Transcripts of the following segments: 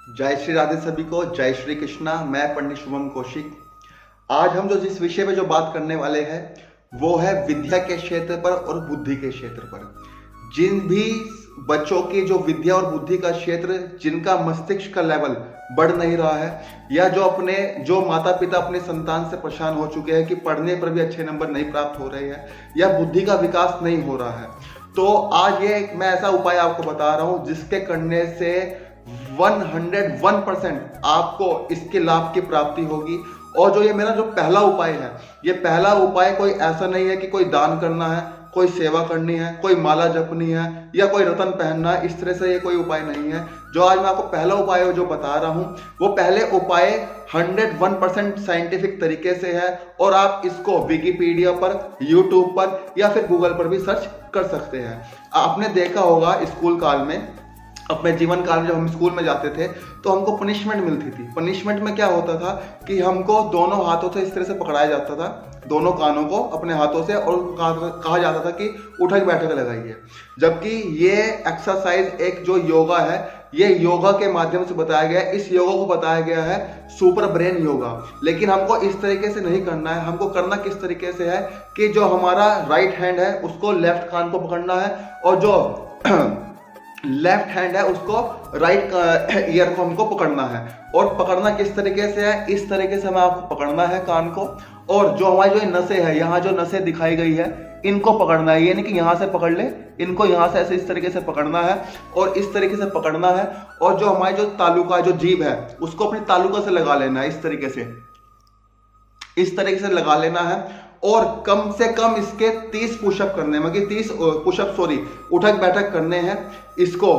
जय श्री राधे सभी को। जय श्री कृष्णा। मैं पंडित शुभम कौशिक। आज हम जो जिस विषय पे जो बात करने वाले हैं वो है विद्या के क्षेत्र पर और बुद्धि के क्षेत्र पर। जिन भी बच्चों की जो विद्या और बुद्धि का क्षेत्र, जिनका मस्तिष्क का लेवल बढ़ नहीं रहा है, या जो माता पिता अपने संतान से परेशान हो चुके हैं कि पढ़ने पर भी अच्छे नंबर नहीं प्राप्त हो रहे हैं या बुद्धि का विकास नहीं हो रहा है, तो आज ये मैं ऐसा उपाय आपको बता रहा हूं जिसके करने से 101% आपको इसके लाभ की प्राप्ति होगी। और जो ये मेरा जो पहला उपाय है, ये पहला उपाय कोई ऐसा नहीं है कि कोई दान करना है, कोई सेवा करनी है, कोई माला जपनी है या कोई रतन पहनना है, इस तरह से ये कोई उपाय नहीं है। जो आज मैं आपको पहला उपाय जो बता रहा हूं वो पहले उपाय 101% साइंटिफिक तरीके से है और आप इसको विकिपीडिया पर, यूट्यूब पर या फिर गूगल पर भी सर्च कर सकते हैं। आपने देखा होगा स्कूल काल में, अपने जीवन काल में जब हम स्कूल में जाते थे तो हमको पनिशमेंट मिलती थी। पनिशमेंट में क्या होता था कि हमको दोनों हाथों से इस तरह से पकड़ाया जाता था, दोनों कानों को अपने हाथों से, और कहा जाता था कि उठक बैठक लगाइए। जबकि ये एक्सरसाइज एक जो योगा है, ये योगा के माध्यम से बताया गया है। इस योगा को बताया गया है सुपर ब्रेन योगा। लेकिन हमको इस तरीके से नहीं करना है। हमको करना किस तरीके से है कि जो हमारा राइट हैंड है उसको लेफ्ट कान को पकड़ना है और जो लेफ्ट हैंड है उसको राइट ईयर को हमको पकड़ना है। और पकड़ना किस तरीके से है, इस तरीके से हमें आपको पकड़ना है कान को। और जो हमारी जो नसें है, यहाँ जो नसें दिखाई गई है, इनको पकड़ना है। ये नहीं कि यहाँ से पकड़ ले, इनको यहाँ से ऐसे इस तरीके से पकड़ना है और इस तरीके से पकड़ना है। और जो हमारी जो तालुका, जो जीभ है, उसको अपनी तालुका से लगा लेना है, इस तरीके से लगा लेना है। और कम से कम इसके 30 पुशअप करने हैं, मतलब 30 पुशअप उठक बैठक करने हैं। इसको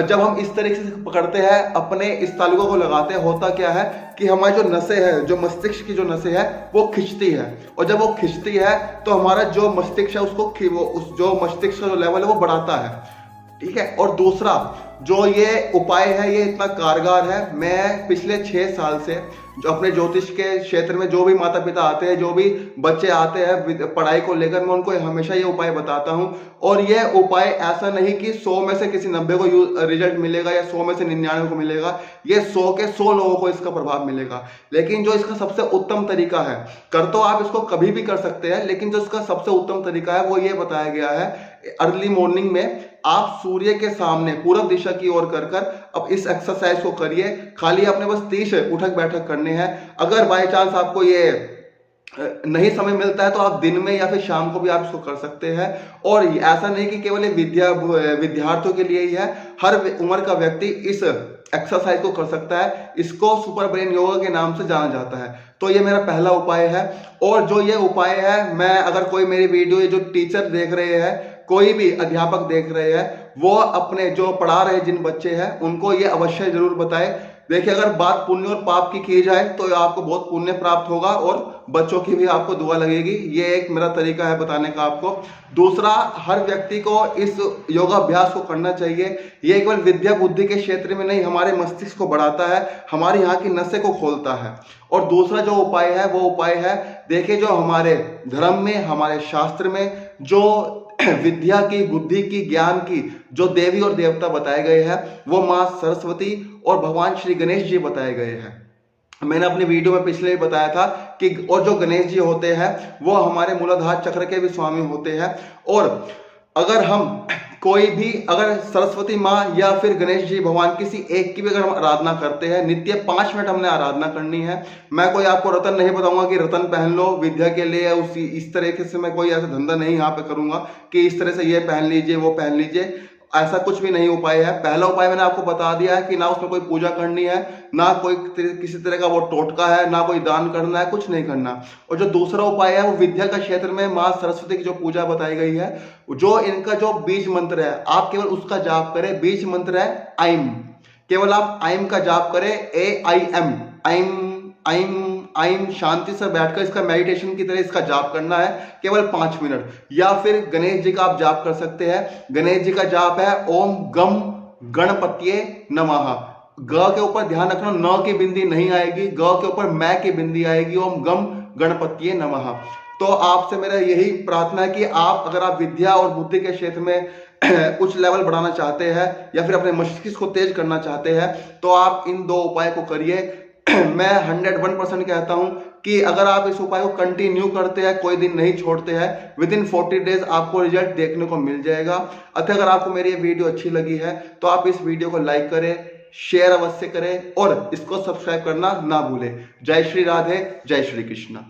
जब हम इस तरीके से पकड़ते हैं, अपने इस तालुका को लगाते हैं, होता क्या है कि हमारी जो नसें है, जो मस्तिष्क की जो नसें है वो खिंचती है। और जब वो खिंचती है तो हमारा जो मस्तिष्क है उसको जो मस्तिष्क का जो लेवल है वो बढ़ाता है। ठीक है। और दूसरा जो ये उपाय है ये इतना कारगर है। मैं पिछले 6 साल से जो अपने ज्योतिष के क्षेत्र में जो भी माता पिता आते हैं, जो भी बच्चे आते हैं पढ़ाई को लेकर, मैं उनको हमेशा ये उपाय बताता हूं। और ये उपाय ऐसा नहीं कि 100 में से किसी 90 को रिजल्ट मिलेगा या 100 में से 99 को मिलेगा। ये 100 के 100 लोगों को इसका प्रभाव मिलेगा। लेकिन जो इसका सबसे उत्तम तरीका है, कर तो आप इसको कभी भी कर सकते हैं, लेकिन जो इसका सबसे उत्तम तरीका है वो ये बताया गया है, अर्ली मॉर्निंग में आप सूर्य के सामने पूरब दिशा की ओर कर अब इस एक्सरसाइज को करिए। खाली आपने बस 30 उठक बैठक करने हैं। अगर बाय चांस आपको ये नहीं समय मिलता है तो आप दिन में या फिर शाम को भी आप इसको कर सकते हैं। और ऐसा नहीं कि केवल विद्यार्थियों के लिए ही है, हर उम्र का व्यक्ति इस एक्सरसाइज को कर सकता है। इसको सुपर ब्रेन योगा के नाम से जाना जाता है। तो ये मेरा पहला उपाय है। और जो ये उपाय है, मैं अगर कोई मेरी वीडियो, ये जो टीचर देख रहे हैं, कोई भी अध्यापक देख रहे हैं, वो अपने जो पढ़ा रहे जिन बच्चे हैं उनको ये अवश्य जरूर बताएं। देखिए, अगर बात पुण्य और पाप की जाए तो आपको बहुत पुण्य प्राप्त होगा और बच्चों की भी आपको दुआ लगेगी। ये एक मेरा तरीका है बताने का आपको। दूसरा, हर व्यक्ति को इस योगाभ्यास को करना चाहिए। ये केवल विद्या बुद्धि के क्षेत्र में नहीं, हमारे मस्तिष्क को बढ़ाता है, हमारे यहाँ की नसें को खोलता है। और दूसरा जो उपाय है वो उपाय है, देखिए, जो हमारे धर्म में, हमारे शास्त्र में जो विद्या की, बुद्धि की, ज्ञान की जो देवी और देवता बताए गए हैं वो मां सरस्वती और भगवान श्री गणेश जी बताए गए हैं। मैंने अपनी वीडियो में पिछले ही बताया था कि और जो गणेश जी होते हैं वो हमारे मूलाधार चक्र के भी स्वामी होते हैं। और अगर हम कोई भी, अगर सरस्वती माँ या फिर गणेश जी भगवान, किसी एक की भी अगर हम आराधना करते हैं, नित्य 5 मिनट हमने आराधना करनी है। मैं कोई आपको रतन नहीं बताऊंगा कि रतन पहन लो विद्या के लिए, उसी इस तरीके से मैं कोई ऐसा धंधा नहीं यहाँ पे करूंगा कि इस तरह से ये पहन लीजिए, वो पहन लीजिए। ऐसा कुछ भी नहीं उपाय है। पहला उपाय मैंने आपको बता दिया है कि ना उसमें कोई पूजा करनी है, ना कोई किसी तरह का वो टोटका है, ना कोई दान करना है, कुछ नहीं करना। और जो दूसरा उपाय है वो विद्या का क्षेत्र में मां सरस्वती की जो पूजा बताई गई है, जो इनका जो बीज मंत्र है, आप केवल उसका जाप करें। बीज मंत्र है आइम। केवल आप आइम का जाप करें, AIM, आइम आइम आइम। शांति से बैठकर इसका मेडिटेशन की तरह इसका जाप करना है, केवल 5 मिनट। या फिर गणेश जी का आप जाप कर सकते हैं। गणेश जी का जाप है ओम गम गणपतिये नमः। ग के ऊपर ध्यान रखना, न की बिंदी नहीं आएगी, ग के ऊपर मैं की बिंदी आएगी। ओम गम गणपतिये नमः। तो आपसे मेरा यही प्रार्थना है कि आप, अगर आप विद्या और बुद्धि के क्षेत्र में उच्च लेवल बढ़ाना चाहते हैं या फिर अपने मस्तिष्क को तेज करना चाहते हैं, तो आप इन 2 उपाय को करिए। मैं 101% कहता हूं कि अगर आप इस उपाय को कंटिन्यू करते हैं, कोई दिन नहीं छोड़ते हैं, विद इन 40 डेज आपको रिजल्ट देखने को मिल जाएगा। अतः अगर आपको मेरी ये वीडियो अच्छी लगी है तो आप इस वीडियो को लाइक करें, शेयर अवश्य करें और इसको सब्सक्राइब करना ना भूलें। जय श्री राधे, जय श्री कृष्ण।